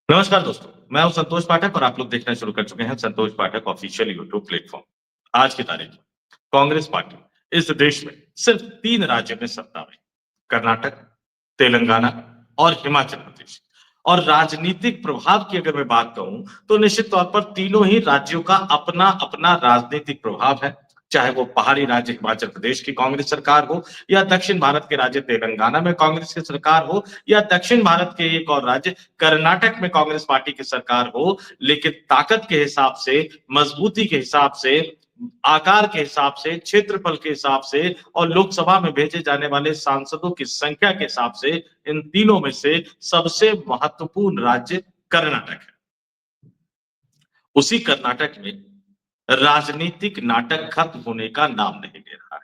नमस्कार दोस्तों, मैं हूं संतोष पाठक और आप लोग देखना शुरू कर चुके हैं संतोष पाठक ऑफिशियल यूट्यूब प्लेटफॉर्म। आज की तारीख में कांग्रेस पार्टी इस देश में सिर्फ 3 राज्यों में सत्ता में, कर्नाटक, तेलंगाना और हिमाचल प्रदेश। और राजनीतिक प्रभाव की अगर मैं बात कहूं, तो निश्चित तौर पर तीनों ही राज्यों का अपना-अपना राजनीतिक प्रभाव है। चाहे वो पहाड़ी राज्य हिमाचल प्रदेश की कांग्रेस सरकार हो या दक्षिण भारत के राज्य तेलंगाना में कांग्रेस की सरकार हो या दक्षिण भारत के एक और राज्य कर्नाटक में कांग्रेस पार्टी की सरकार हो, लेकिन ताकत के हिसाब से, मजबूती के हिसाब से, आकार के हिसाब से, क्षेत्रफल के हिसाब से और लोकसभा में भेजे जाने वाले सांसदों की संख्या के हिसाब से इन तीनों में से सबसे महत्वपूर्ण राज्य कर्नाटक है। उसी कर्नाटक में राजनीतिक नाटक खत्म होने का नाम नहीं ले रहा है।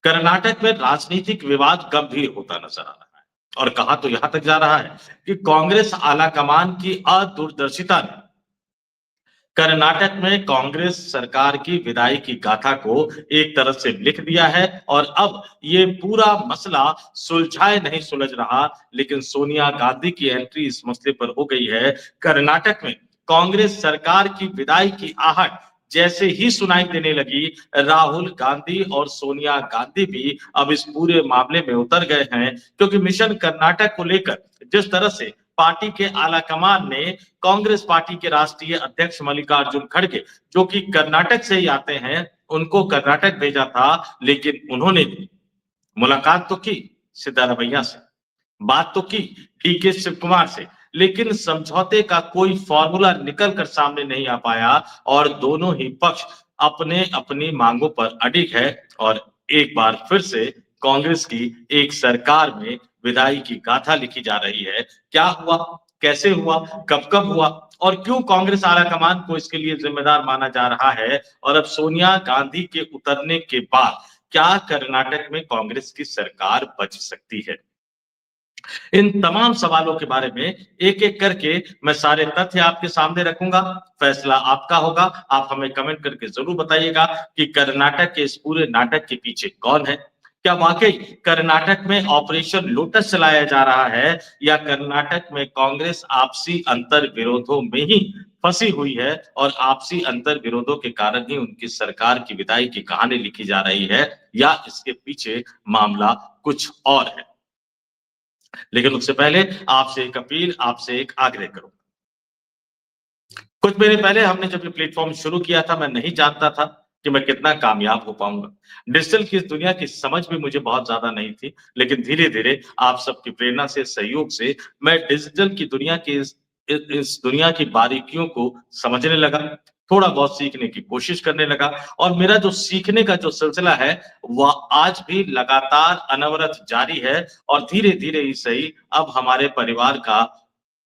कर्नाटक में राजनीतिक विवाद गंभीर होता नजर आ रहा है और कहा तो यहां तक जा रहा है कि कांग्रेस आलाकमान की अदूरदर्शिता ने कर्नाटक में कांग्रेस सरकार की विदाई की गाथा को एक तरफ से लिख दिया है और अब ये पूरा मसला सुलझाए नहीं सुलझ रहा, लेकिन सोनिया गांधी की एंट्री इस मसले पर हो गई है। कर्नाटक में कांग्रेस सरकार की विदाई की आहट जैसे ही सुनाई देने लगी, राहुल गांधी और सोनिया गांधी भी अब इस पूरे मामले में उतर गए हैं, क्योंकि मिशन कर्नाटक को लेकर जिस तरह से पार्टी के आलाकमान ने कांग्रेस पार्टी के राष्ट्रीय अध्यक्ष मल्लिकार्जुन खड़गे, जो कि कर्नाटक से ही आते हैं, उनको कर्नाटक भेजा था, लेकिन उन्होंने भी मुलाकात तो की सिद्धारमैया से, बात तो की डीके शिव कुमार से, लेकिन समझौते का कोई फॉर्मूला निकल कर सामने नहीं आ पाया और दोनों ही पक्ष अपने अपनी मांगों पर अडिग है और एक बार फिर से कांग्रेस की एक सरकार में विदाई की गाथा लिखी जा रही है। क्या हुआ, कैसे हुआ, कब कब हुआ और क्यों कांग्रेस आलाकमान को इसके लिए जिम्मेदार माना जा रहा है और अब सोनिया गांधी के उतरने के बाद क्या कर्नाटक में कांग्रेस की सरकार बच सकती है? इन तमाम सवालों के बारे में एक-एक करके मैं सारे तथ्य आपके सामने रखूंगा। फैसला आपका होगा। आप हमें कमेंट करके ज़रूर बताइएगा कि कर्नाटक के इस पूरे नाटक के पीछे कौन है? क्या वाक़ई कर्नाटक में ऑपरेशन लोटस चलाया जा रहा है या कर्नाटक में कांग्रेस आपसी अंतर विरोधों में ही फँसी हुई है और आपसी अंतर विरोधों के कारण ही उनकी सरकार की विदाई की कहानी लिखी जा रही है या इसके पीछे मामला कुछ और है? लेकिन उससे पहले आपसे एक अपील, आपसे एक आग्रह करूँ। कुछ महीने पहले हमने जब ये प्लेटफ़ॉर्म शुरू किया था, मैं नहीं जानता था कि मैं कितना कामयाब हो पाऊँगा। डिजिटल की इस दुनिया की समझ भी मुझे बहुत ज़्यादा नहीं थी, लेकिन धीरे-धीरे आप सबकी प्रेरणा से, सहयोग से मैं डिजिटल की दुनिया की इस दुनिया की बारीकियों को समझने लगा, थोड़ा बहुत सीखने की कोशिश करने लगा और मेरा जो सीखने का जो सिलसिला है, वह आज भी लगातार अनवरत जारी है और धीरे-धीरे ही सही अब हमारे परिवार का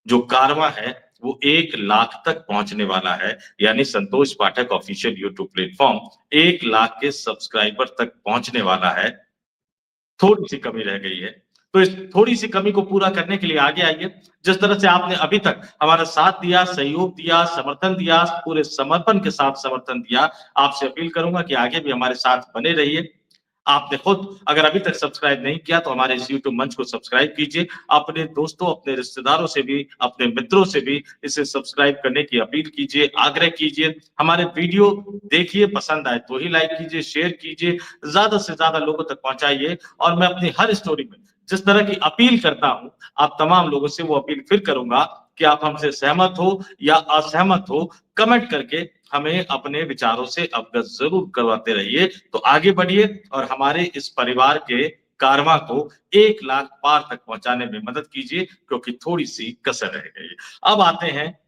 जो कारवां है, वो 1 लाख तक पहुँचने वाला है। यानी संतोष पाठक ऑफिशियल यूट्यूब प्लेटफ़ॉर्म 1 लाख के सब्सक्राइबर तक पहुँचने वाला है। थोड़ी-सी कमी रह गई है। तो इस थोड़ी-सी कमी को पूरा करने के लिए आगे आइए। जिस तरह से आपने अभी तक हमारा साथ दिया, सहयोग दिया, समर्थन दिया, पूरे समर्पण के साथ समर्थन दिया, आपसे अपील करूँगा कि आगे भी हमारे साथ बने रहिए। आपने खुद अगर अभी तक सब्सक्राइब नहीं किया तो हमारे इस यूट्यूब मंच को सब्सक्राइब कीजिए। अपने दोस्तों, अपने रिश्तेदारों से भी, अपने मित्रों से भी इसे सब्सक्राइब करने की अपील कीजिए, आग्रह कीजिए। हमारे वीडियो देखिए, पसंद आए तो ही लाइक कीजिए, शेयर कीजिए, ज़्यादा से ज़्यादा लोगों तक पहुँचाइए और मैं अपनी हर स्टोरी में जिस तरह की अपील करता हूँ, आप तमाम लोगों से वो अपील फिर करूँगा कि आप हमसे सहमत हो या असहमत हो, कमेंट करके हमें अपने विचारों से अवगत ज़रूर करवाते रहिए। तो आगे बढ़िए और हमारे इस परिवार के कारवां को 1 लाख पार तक पहुँचाने में मदद कीजिए, क्योंकि थोड़ी-सी कसर रह गई है। अब आते हैं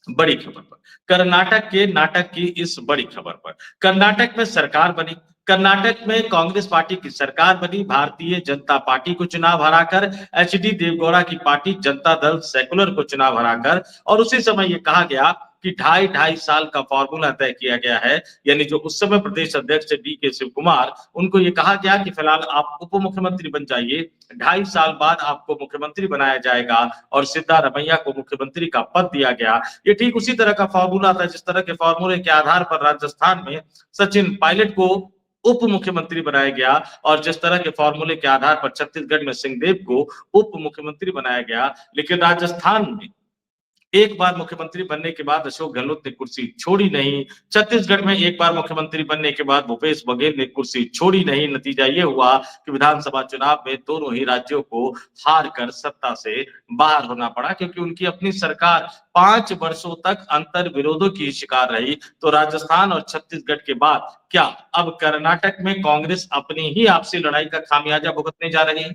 बड़ी खबर पर। कर्नाटक के नाटक की इस बड़ी खबर पर। कर्नाटक में सरकार बनी। कर्नाटक में कांग्रेस पार्टी की सरकार बनी। भारतीय जनता पार्टी को चुनाव हराकर एचडी देवगौड़ा की पार्टी जनता दल सेकुलर को चुनाव हराकर और उसी समय ये कहा गया कि ढाई साल का फॉर्मूला तय किया गया है। यानी जो उस समय प्रदेश अध्यक्ष डी के शिव कुमार, उनको ये कहा गया कि फिलहाल आप उप मुख्यमंत्री बन जाइए। 2.5 साल बाद आपको मुख्यमंत्री बनाया जाएगा और सिद्धारमैया को मुख्यमंत्री का पद दिया गया। ये ठीक उसी तरह का फॉर्मूला था जिस तरह के फॉर्मूले के आधार पर राजस्थान में सचिन पायलट को उप मुख्यमंत्री बनाया गया और जिस तरह के फॉर्मूले के आधार पर छत्तीसगढ़ में सिंहदेव को उप मुख्यमंत्री बनाया गया, लेकिन राजस्थान में एक बार मुख्यमंत्री बनने के बाद अशोक गहलोत ने कुर्सी छोड़ी नहीं। छत्तीसगढ़ में एक बार मुख्यमंत्री बनने के बाद भूपेश बघेल ने कुर्सी छोड़ी नहीं। नतीजा ये हुआ कि विधानसभा चुनाव में दोनों ही राज्यों को हार कर सत्ता से बाहर होना पड़ा, क्योंकि उनकी अपनी सरकार 5 वर्षों तक अंतर विरोधों की शिकार रही। तो राजस्थान और छत्तीसगढ़ के बाद क्या अब कर्नाटक में कांग्रेस अपनी ही आपसी लड़ाई का खामियाजा भुगतने जा रही है?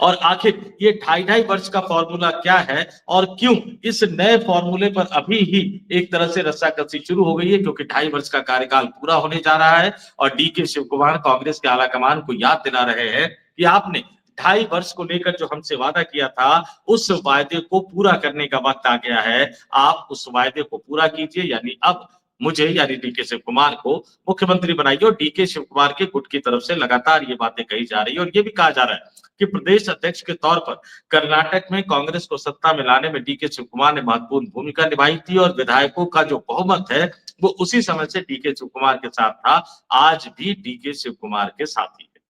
और आखिर ये ढाई वर्ष का फॉर्मूला क्या है और क्यों इस नए फॉर्मूले पर अभी ही एक तरह से रस्साकसी शुरू हो गई है, क्योंकि 2.5 वर्ष का कार्यकाल पूरा होने जा रहा है और डीके शिव कुमार कांग्रेस के आलाकमान को याद दिला रहे हैं कि आपने 2.5 वर्ष को लेकर जो हमसे वादा किया था, उस वायदे को पूरा करने का वक्त आ गया है। आप उस वायदे को पूरा कीजिए, यानी अब मुझे यानी डीके शिव कुमार को मुख्यमंत्री बनाइए। और डीके शिव कुमार के गुट की तरफ से लगातार ये बातें कही जा रही है और ये भी कहा जा रहा है कि प्रदेश अध्यक्ष के तौर पर कर्नाटक में कांग्रेस को सत्ता में लाने में डीके शिव कुमार ने महत्वपूर्ण भूमिका निभाई थी और विधायकों का जो बहुमत है वो उसी समय से डीके शिव कुमार के साथ था, आज भी डीके शिव कुमार के साथ ही है।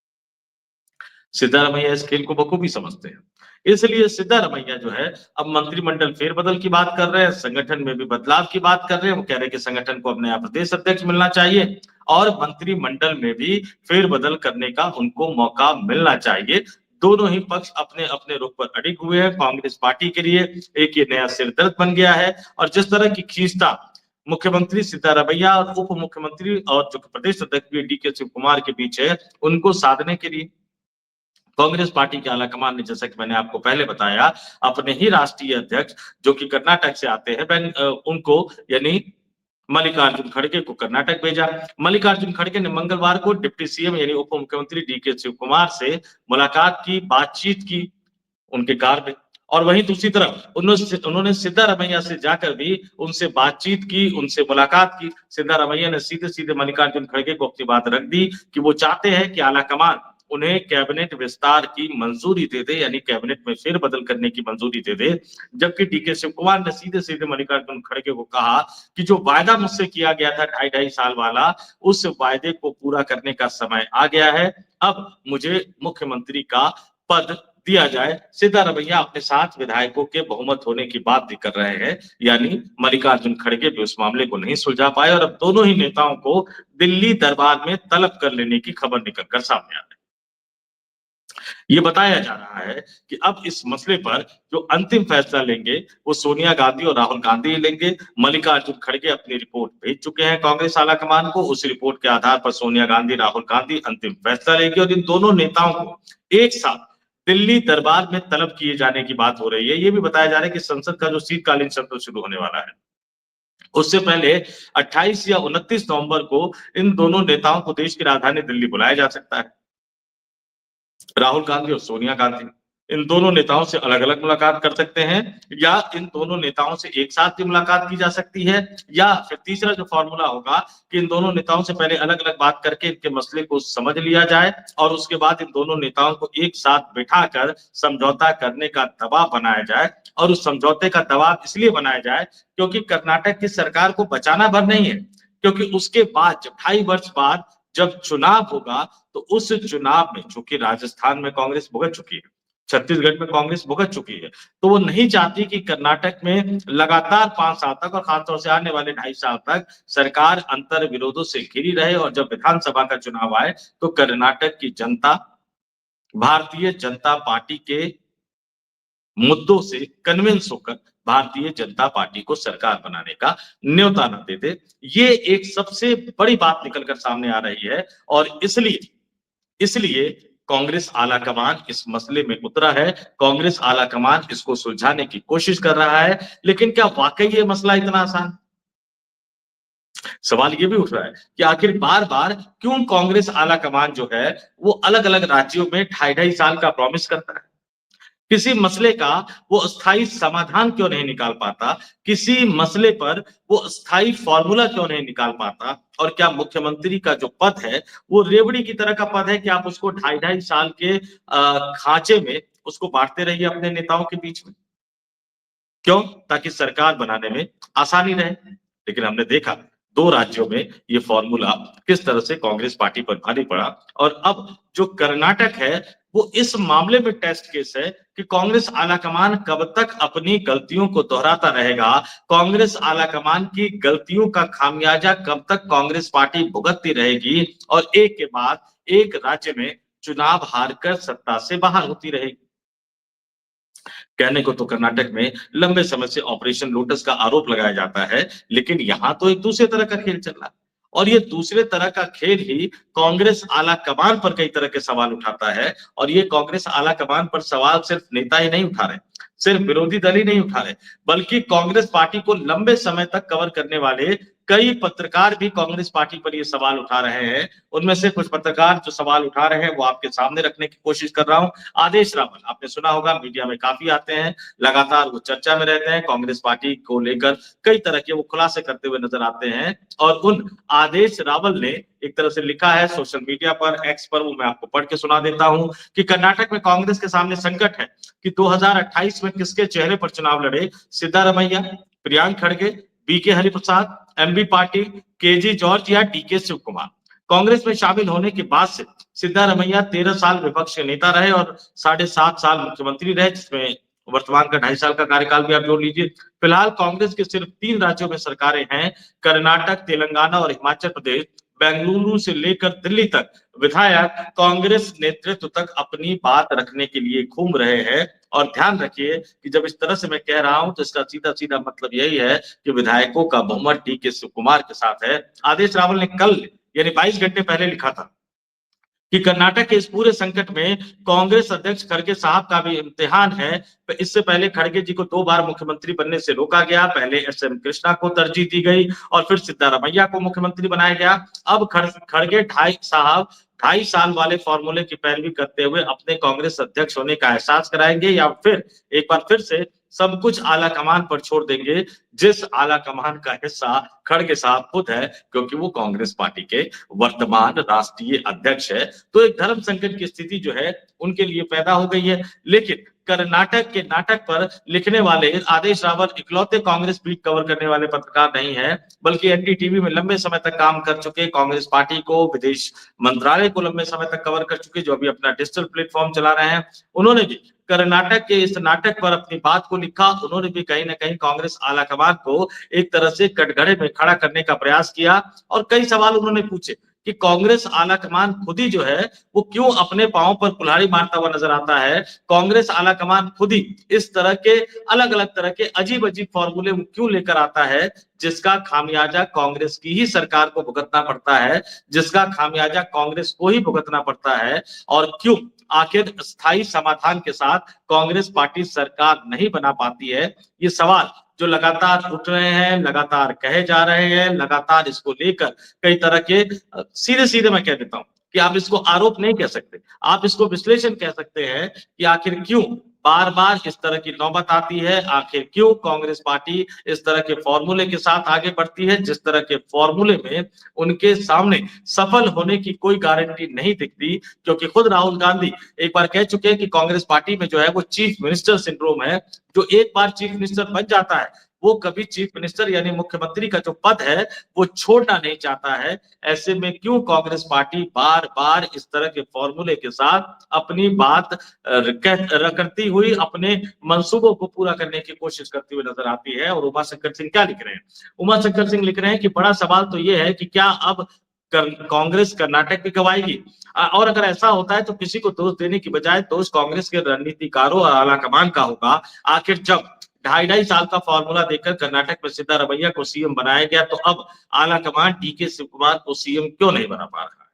सिद्धारमैया इस खेल को बखूबी समझते हैं, इसलिए सिद्धारमैया जो है अब मंत्रिमंडल फेरबदल की बात कर रहे हैं, संगठन में भी बदलाव की बात कर रहे हैं। वो कह रहे हैं कि संगठन को अब नया प्रदेश अध्यक्ष मिलना चाहिए और मंत्रिमंडल में भी फेरबदल करने का उनको मौका मिलना चाहिए। दोनों ही पक्ष अपने अपने रुख पर अड़िग हुए हैं। कांग्रेस पार्टी के लिए एक ये नया सिरदर्द बन गया है और जिस तरह की खींचतान मुख्यमंत्री सिद्धारमैया और उप मुख्यमंत्री और जो प्रदेश अध्यक्ष डीके शिव कुमार के बीच है, उनको साधने के लिए कांग्रेस पार्टी के आलाकमान ने, जैसा कि मैंने आपको पहले बताया, अपने ही राष्ट्रीय अध्यक्ष जो कि कर्नाटक से आते हैं, उनको यानी मल्लिकार्जुन खड़गे को कर्नाटक भेजा। मल्लिकार्जुन खड़गे ने मंगलवार को डिप्टी सीएम यानी उप मुख्यमंत्री डीके शिव कुमार से मुलाकात की, बातचीत की उनके कार में। और वहीं दूसरी तरफ उन्होंने सिद्धारमैया से जाकर भी उनसे बातचीत की, उनसे मुलाकात की। सिद्धारमैया ने सीधे-सीधे मल्लिकार्जुन खड़गे को अपनी बात रख दी कि वो चाहते हैं कि आलाकमान उन्हें कैबिनेट विस्तार की मंजूरी दे दे, यानी कैबिनेट में फेरबदल करने की मंजूरी दे दे। जबकि डीके शिव कुमार ने सीधे-सीधे मल्लिकार्जुन खड़गे को कहा कि जो वायदा मुझसे किया गया था ढाई साल वाला, उस वायदे को पूरा करने का समय आ गया है। अब मुझे मुख्यमंत्री का पद दिया जाए। सिद्धारमैया अपने साथ विधायकों के बहुमत होने की बात भी कर रहे हैं, यानी मल्लिकार्जुन खड़गे भी उस मामले को नहीं सुलझा पाए और अब दोनों ही नेताओं को दिल्ली दरबार में तलब कर लेने की खबर निकलकर सामने आ रही है। ये बताया जा रहा है कि अब इस मसले पर जो अंतिम फैसला लेंगे वो सोनिया गांधी और राहुल गांधी ही लेंगे। मल्लिकार्जुन खड़गे अपनी रिपोर्ट भेज चुके हैं कांग्रेस आलाकमान को। उस रिपोर्ट के आधार पर सोनिया गांधी, राहुल गांधी अंतिम फैसला लेंगे और इन दोनों नेताओं को एक साथ दिल्ली दरबार में तलब किए जाने की बात हो रही है। ये भी बताया जा रहा है कि संसद का जो शीतकालीन सत्र शुरू होने वाला है, उससे पहले 28 या 29 नवंबर को इन दोनों नेताओं को देश की राजधानी दिल्ली बुलाया जा सकता है। राहुल गांधी और सोनिया गांधी इन दोनों नेताओं से अलग-अलग मुलाकात कर सकते हैं या इन दोनों नेताओं से एक साथ भी मुलाकात की जा सकती है, या फिर तीसरा जो फॉर्मूला होगा कि इन दोनों नेताओं से पहले अलग-अलग बात करके इनके मसले को समझ लिया जाए और उसके बाद इन दोनों नेताओं को एक साथ बिठाकर समझौता करने का दबाव बनाया जाए। और उस समझौते का दबाव इसलिए बनाया जाए क्योंकि कर्नाटक की सरकार को बचाना भर नहीं है, क्योंकि उसके बाद जब 2.5 वर्ष बाद जब चुनाव होगा तो उस चुनाव में, चूंकि राजस्थान में कांग्रेस भुगत चुकी है, छत्तीसगढ़ में कांग्रेस भुगत चुकी है, तो वो नहीं चाहती कि कर्नाटक में लगातार 5 साल तक और खासतौर से आने वाले 2.5 साल तक सरकार अंतर विरोधों से घिरी रहे और जब विधानसभा का चुनाव आए तो कर्नाटक की जनता भारतीय जनता पार्टी के मुद्दों से कन्विंस होकर भारतीय जनता पार्टी को सरकार बनाने का न्योता न दे दे। ये एक सबसे बड़ी बात निकलकर सामने आ रही है और इसलिए इसलिए कांग्रेस आलाकमान इस मसले में उतरा है। कांग्रेस आलाकमान इसको सुलझाने की कोशिश कर रहा है, लेकिन क्या वाकई ये मसला इतना आसान? सवाल ये भी उठ रहा है कि आखिर बार-बार क्यों कांग्रेस आलाकमान जो है वो अलग-अलग राज्यों में ढाई साल का प्रॉमिस करता है। किसी मसले का वो स्थायी समाधान क्यों नहीं निकाल पाता? किसी मसले पर वो स्थायी फॉर्मूला क्यों नहीं निकाल पाता? और क्या मुख्यमंत्री का जो पद है, वो रेवड़ी की तरह का पद है कि आप उसको ढाई साल के खाँचे में उसको बाँटते रहिए अपने नेताओं के बीच में? क्यों? ताकि सरकार बनाने में आसानी रहे। लेकिन हमने देखा दो राज्यों में ये फॉर्मूला किस तरह से कांग्रेस पार्टी पर भारी पड़ा और अब जो कर्नाटक है वो इस मामले में टेस्ट केस है कि कांग्रेस आलाकमान कब तक अपनी गलतियों को दोहराता रहेगा, कांग्रेस आलाकमान की गलतियों का खामियाजा कब तक कांग्रेस पार्टी भुगतती रहेगी और एक के बाद एक राज्य में चुनाव हारकर सत्ता से बाहर होती रहेगी। कहने को तो कर्नाटक में लंबे समय से ऑपरेशन लोटस का आरोप लगाया जाता है, लेकिन यहाँ तो एक दूसरे तरह का खेल चल रहा है। और ये दूसरे तरह का खेल ही कांग्रेस आला कमान पर कई तरह के सवाल उठाता है और ये कांग्रेस आला कमान पर सवाल सिर्फ नेता ही नहीं उठा रहे, सिर्फ विरोधी दल ही नहीं उठा रहे, बल्कि कांग्रेस पार्टी को लंबे समय तक कवर करने वाले कई पत्रकार भी कांग्रेस पार्टी पर ये सवाल उठा रहे हैं। उनमें से कुछ पत्रकार जो सवाल उठा रहे हैं वो आपके सामने रखने की कोशिश कर रहा हूं। आदेश रावल आपने सुना होगा, मीडिया में काफी आते हैं, लगातार वो चर्चा में रहते हैं, कांग्रेस पार्टी को लेकर कई तरह के वो खुलासे करते हुए नजर आते हैं और उन आदेश रावल ने एक तरह से लिखा है सोशल मीडिया पर, एक्स पर, वो मैं आपको पढ़ के सुना देता हूं कि कर्नाटक में कांग्रेस के सामने संकट है कि 2028 में किसके चेहरे पर चुनाव लड़े, सिद्धारमैया, प्रियांक खड़गे, BK Hariprasad, MB Patil, KG George या डीके शिव कुमार। कांग्रेस में शामिल होने के बाद से सिद्धारमैया 13 साल विपक्ष के नेता रहे और 7.5 साल मुख्यमंत्री रहे, जिसमें वर्तमान का 2.5 साल का कार्यकाल भी आप जोड़ लीजिए। फिलहाल कांग्रेस के सिर्फ 3 राज्यों में सरकारें हैं, कर्नाटक, तेलंगाना और हिमाचल प्रदेश। बेंगलुरु से लेकर दिल्ली तक विधायक कांग्रेस नेतृत्व तक अपनी बात रखने के लिए घूम रहे हैं और ध्यान रखिए कि जब इस तरह से मैं कह रहा हूं तो इसका सीधा सीधा मतलब यही है कि विधायकों का बहुमत डीके शिव कुमार के साथ है। आदेश रावल ने कल यानी 22 घंटे पहले लिखा था कि कर्नाटक के इस पूरे संकट में कांग्रेस अध्यक्ष खड़गे साहब का भी इम्तिहान है। इससे पहले खड़गे जी को 2 बार मुख्यमंत्री बनने से रोका गया, पहले एस एम कृष्णा को तरजीह दी गई और फिर सिद्धारमैया को मुख्यमंत्री बनाया गया। अब खड़गे 2.5 साल वाले फॉर्मूले की पैरवी करते हुए अपने कांग्रेस अध्यक्ष होने का एहसास कराएंगे या फिर एक बार फिर से सब कुछ आला कमान पर छोड़ देंगे, जिस आला कमान का हिस्सा खड़गे साहब खुद है, क्योंकि वो कांग्रेस पार्टी के वर्तमान राष्ट्रीय अध्यक्ष है। तो एक धर्म संकट की स्थिति जो है उनके लिए पैदा हो गई है। लेकिन कर्नाटक के नाटक पर लिखने वाले आदेश रावल इकलौते कांग्रेस बीट कवर करने वाले पत्रकार नहीं है, बल्कि एनडीटीवी में लंबे समय तक काम कर चुके, कांग्रेस पार्टी को, विदेश मंत्रालय को लंबे समय तक कवर कर चुके, जो अभी अपना डिजिटल प्लेटफॉर्म चला रहे हैं, उन्होंने भी कर्नाटक के इस नाटक पर अपनी बात को लिखा। उन्होंने भी कहीं ना कहीं कांग्रेस आलाकमान को एक तरह से कटघरे में खड़ा करने का प्रयास किया और कई सवाल उन्होंने पूछे कि कांग्रेस आलाकमान खुद ही जो है वो क्यों अपने पांव पर कुल्हाड़ी मारता हुआ नजर आता है, कांग्रेस आलाकमान खुद ही इस तरह के अलग अलग तरह के अजीब अजीब फॉर्मूले वो क्यों लेकर आता है, जिसका खामियाजा कांग्रेस की ही सरकार को भुगतना पड़ता है, जिसका खामियाजा कांग्रेस को ही भुगतना पड़ता है और क्यों आखिर स्थायी समाधान के साथ कांग्रेस पार्टी सरकार नहीं बना पाती है। ये सवाल जो लगातार उठ रहे हैं, लगातार कहे जा रहे हैं, लगातार इसको लेकर कई तरह के सीधे सीधे मैं कह देता हूं कि आप इसको आरोप नहीं कह सकते, आप इसको विश्लेषण कह सकते हैं कि आखिर क्यों बार बार इस तरह की नौबत आती है, आखिर क्यों कांग्रेस पार्टी इस तरह के फॉर्मूले के साथ आगे बढ़ती है, जिस तरह के फॉर्मूले में उनके सामने सफल होने की कोई गारंटी नहीं दिखती, क्योंकि खुद राहुल गांधी एक बार कह चुके हैं कि कांग्रेस पार्टी में जो है वो चीफ मिनिस्टर सिंड्रोम है। जो एक बार चीफ मिनिस्टर बन जाता है वो कभी चीफ मिनिस्टर यानी मुख्यमंत्री का जो पद है वो छोड़ना नहीं चाहता है। ऐसे में क्यों कांग्रेस पार्टी बार बार इस तरह के फॉर्मूले के साथ अपनी बात करती हुई अपने मंसूबों को पूरा करने की कोशिश करती हुई नजर आती है। और उमा शंकर सिंह क्या लिख रहे हैं, उमा शंकर सिंह लिख रहे हैं कि बड़ा सवाल तो ये है कि क्या अब कांग्रेस कर्नाटक भी गवाएगी, और अगर ऐसा होता है तो किसी को दोष देने की बजाय दोष कांग्रेस के रणनीतिकारों और आलाकमान का होगा। आखिर जब 2.5 साल का फॉर्मूला देकर कर्नाटक में सिद्धारमैया को सीएम बनाया गया तो अब आलाकमान डीके शिव कुमार को सीएम क्यों नहीं बना पा रहा है।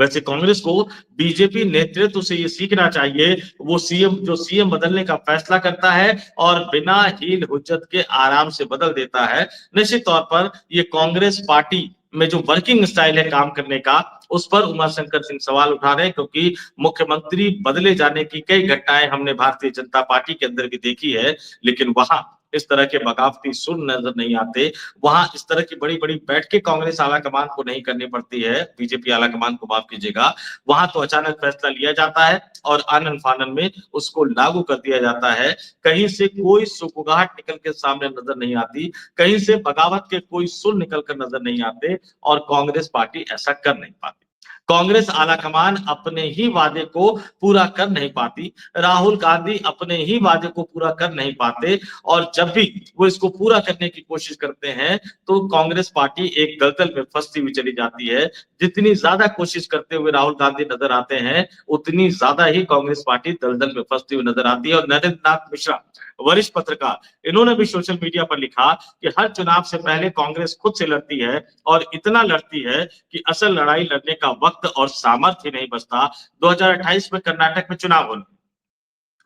वैसे कांग्रेस को बीजेपी नेतृत्व से ये सीखना चाहिए, वो सीएम बदलने का फैसला करता है और बिना हील हुज्जत के आराम से बदल देता है। निश्चित तौर पर ये कांग्रेस पार्टी में जो वर्किंग स्टाइल है काम करने का, उस पर उमाशंकर सिंह सवाल उठा रहे हैं, क्योंकि मुख्यमंत्री बदले जाने की कई घटनाएं हमने भारतीय जनता पार्टी के अंदर भी देखी है, लेकिन वहां इस तरह के बगावती सुर नजर नहीं आते, वहां इस तरह की बड़ी-बड़ी बैठकें कांग्रेस आलाकमान को नहीं करनी पड़ती है, बीजेपी आलाकमान को माफ कीजिएगा। वहां तो अचानक फैसला लिया जाता है और आनन-फानन में उसको लागू कर दिया जाता है। कहीं से कोई सुगबुगाहट निकल के सामने नजर नहीं आती, कहीं से बगावत के कोई सुर निकल कर नजर नहीं आते और कांग्रेस पार्टी ऐसा कर नहीं पाती। कांग्रेस आलाकमान अपने ही वादे को पूरा कर नहीं पाती, राहुल गांधी अपने ही वादे को पूरा कर नहीं पाते और जब भी वो इसको पूरा करने की कोशिश करते हैं, तो कांग्रेस पार्टी एक दलदल में फंसती हुई चली जाती है। जितनी ज्यादा कोशिश करते हुए राहुल गांधी नजर आते हैं, उतनी ज्यादा ही कांग्रेस पार्टी दलदल में फंसती हुई नजर आती है और नरेंद्र नाथ मिश्रा, वरिष्ठ पत्रकार, इन्होंने भी सोशल मीडिया पर लिखा कि हर चुनाव से पहले कांग्रेस खुद से लड़ती है और इतना लड़ती है कि असल लड़ाई लड़ने का वक्त और सामर्थ्य नहीं बचता। 2028 में कर्नाटक में चुनाव होने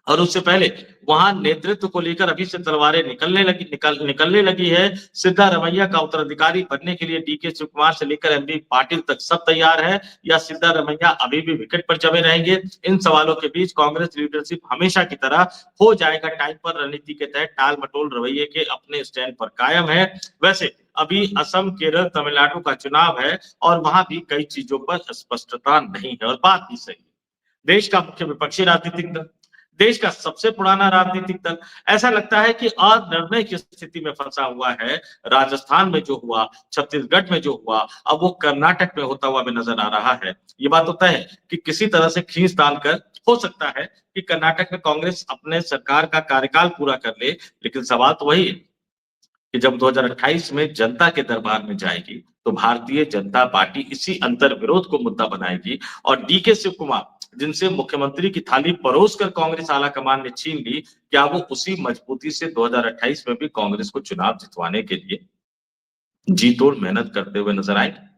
और उससे पहले वहां नेतृत्व को लेकर अभी से तलवारें निकलने लगी है। सिद्धारमैया का उत्तराधिकारी बनने के लिए डीके शिवकुमार से लेकर एमबी पाटिल तक सब तैयार है या सिद्धारमैया अभी भी विकेट पर जमे रहेंगे? इन सवालों के बीच कांग्रेस लीडरशिप हमेशा की तरह हो जाएगा टाइम पर रणनीति के तहत टाल मटोल रवैये के अपने स्टैंड पर कायम है। वैसे अभी असम, केरल, तमिलनाडु का चुनाव है और वहां भी कई चीजों पर स्पष्टता नहीं है और बात भी सही है। देश का मुख्य विपक्षी राजनीतिक दल, देश का सबसे पुराना राजनीतिक दल, ऐसा लगता है कि अनिर्णय की स्थिति में फंसा हुआ है। राजस्थान में जो हुआ, छत्तीसगढ़ में जो हुआ, अब वो कर्नाटक में होता हुआ भी नजर आ रहा है। ये बात तो तय है कि किसी तरह से खींच तान कर हो सकता है कि कर्नाटक में कांग्रेस अपने सरकार का कार्यकाल पूरा कर ले, लेकिन सवाल तो वही है कि जब 2028 में जनता के दरबार में जाएगी, तो भारतीय जनता पार्टी इसी अंतर्विरोध को मुद्दा बनाएगी और डीके शिव कुमार, जिनसे मुख्यमंत्री की थाली परोस कर कांग्रेस आलाकमान ने छीन ली, क्या वो उसी मजबूती से 2028 में भी कांग्रेस को चुनाव जितवाने के लिए जी तोड़ मेहनत करते हुए नजर आएंगे?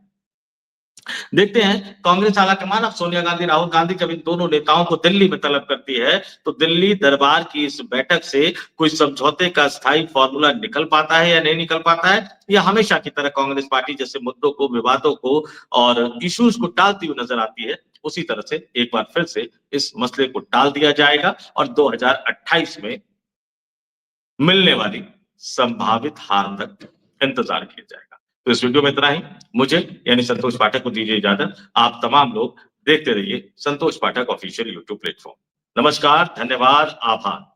देखते हैं कांग्रेस आलाकमान अब सोनिया गांधी, राहुल गांधी जब इन दोनों नेताओं को दिल्ली में तलब करती है, तो दिल्ली दरबार की इस बैठक से कोई समझौते का स्थायी फॉर्मूला निकल पाता है या नहीं निकल पाता है, या हमेशा की तरह कांग्रेस पार्टी जैसे मुद्दों को, विवादों को और इश्यूज को टालती हुई नजर आती है, उसी तरह से एक बार फिर से इस मसले को टाल दिया जाएगा और 2028 में मिलने वाली संभावित हार तक इंतजार किया जाएगा। तो इस वीडियो में इतना ही। मुझे यानी संतोष पाठक को दीजिए इजाजत। आप तमाम लोग देखते रहिए संतोष पाठक ऑफिशियल यूट्यूब प्लेटफॉर्म। नमस्कार, धन्यवाद, आभार।